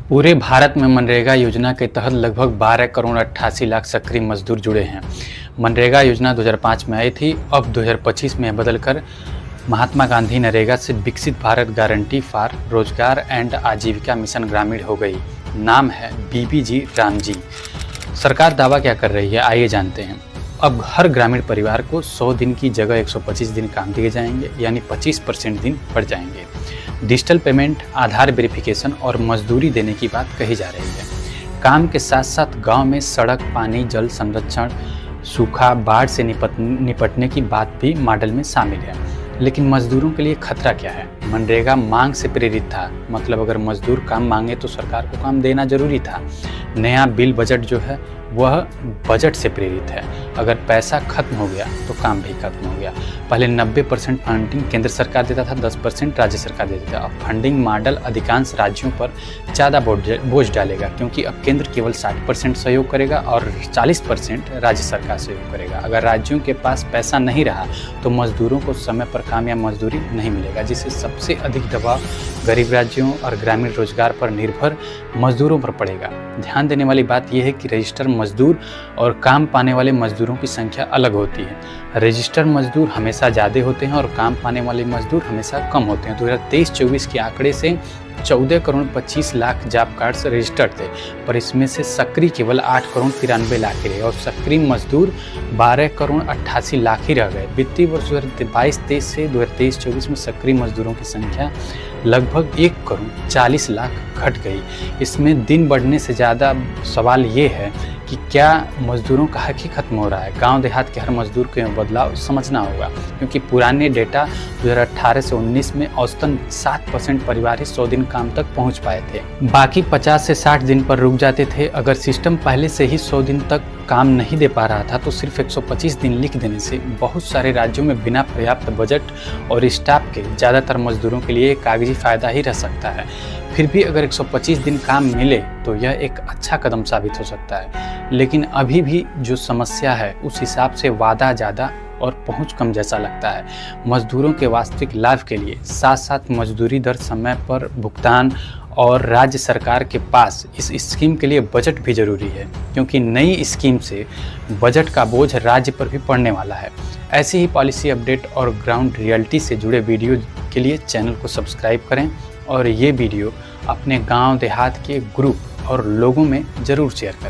पूरे भारत में मनरेगा योजना के तहत लगभग 12 करोड़ 88 लाख सक्रिय मजदूर जुड़े हैं। मनरेगा योजना 2005 में आई थी, अब 2025 में बदलकर महात्मा गांधी नरेगा से विकसित भारत गारंटी फॉर रोजगार एंड आजीविका मिशन ग्रामीण हो गई। नाम है बीबीजी रामजी। सरकार दावा क्या कर रही है, आइए जानते हैं। अब हर ग्रामीण परिवार को 100 दिन की जगह 125 दिन काम दिए जाएंगे, यानी 25% दिन बढ़ जाएंगे। डिजिटल पेमेंट, आधार वेरिफिकेशन और मजदूरी देने की बात कही जा रही है। काम के साथ साथ गांव में सड़क, पानी, जल संरक्षण, सूखा, बाढ़ से निपटने की बात भी मॉडल में शामिल है। लेकिन मजदूरों के लिए खतरा क्या है? मनरेगा मांग से प्रेरित था, मतलब अगर मजदूर काम मांगे तो सरकार को काम देना जरूरी था। नया बिल बजट जो है वह बजट से प्रेरित है। अगर पैसा खत्म हो गया तो काम भी खत्म हो गया। पहले 90% फंडिंग केंद्र सरकार देता था, 10% राज्य सरकार देती था। अब फंडिंग मॉडल अधिकांश राज्यों पर ज़्यादा बोझ डालेगा, क्योंकि अब केंद्र केवल 60% सहयोग करेगा और 40% राज्य सरकार सहयोग करेगा। अगर राज्यों के पास पैसा नहीं रहा तो मजदूरों को समय पर काम या मजदूरी नहीं मिलेगा, जिससे सबसे अधिक दबाव गरीब राज्यों और ग्रामीण रोजगार पर निर्भर मजदूरों पर पड़ेगा। ध्यान देने वाली बात यह है कि रजिस्टर मजदूर और काम पाने वाले मजदूरों की संख्या अलग होती है। रजिस्टर मजदूर हमेशा ज़्यादा होते हैं और काम पाने वाले मजदूर हमेशा कम होते हैं। 2023-24 के आंकड़े से 14 crore 25 lakh job cards registered थे, पर इसमें से सक्रिय केवल 8 करोड़ 93 लाख ही रहे और सक्रिय मजदूर 12 करोड़ 88 लाख ही रह गए। वित्तीय वर्ष 2022-23 से 2023-24 में सक्रिय मजदूरों की संख्या लगभग 1 करोड़ 40 लाख घट गई। इसमें दिन बढ़ने से ज़्यादा सवाल ये है कि क्या मजदूरों का हक ही खत्म हो रहा है? गांव देहात के हर मजदूर को बदलाव समझना होगा, क्योंकि पुराने डेटा 2018 से 19 में औसतन 7% परिवार ही 100 दिन काम तक पहुंच पाए थे। बाकी 50 से 60 दिन पर रुक जाते थे। अगर सिस्टम पहले से ही 100 दिन तक काम नहीं दे पा रहा था तो सिर्फ 125 दिन लिख देने से बहुत सारे राज्यों में बिना पर्याप्त बजट और स्टाफ के ज़्यादातर मजदूरों के लिए कागजी फायदा ही रह सकता है। फिर भी अगर 125 दिन काम मिले तो यह एक अच्छा कदम साबित हो सकता है। लेकिन अभी भी जो समस्या है उस हिसाब से वादा ज़्यादा और पहुंच कम जैसा लगता है। मजदूरों के वास्तविक लाभ के लिए साथ साथ मजदूरी दर, समय पर भुगतान और राज्य सरकार के पास इस स्कीम के लिए बजट भी जरूरी है, क्योंकि नई स्कीम से बजट का बोझ राज्य पर भी पड़ने वाला है। ऐसी ही पॉलिसी अपडेट और ग्राउंड रियलिटी से जुड़े वीडियो के लिए चैनल को सब्सक्राइब करें और ये वीडियो अपने गांव देहात के ग्रुप और लोगों में ज़रूर शेयर करें।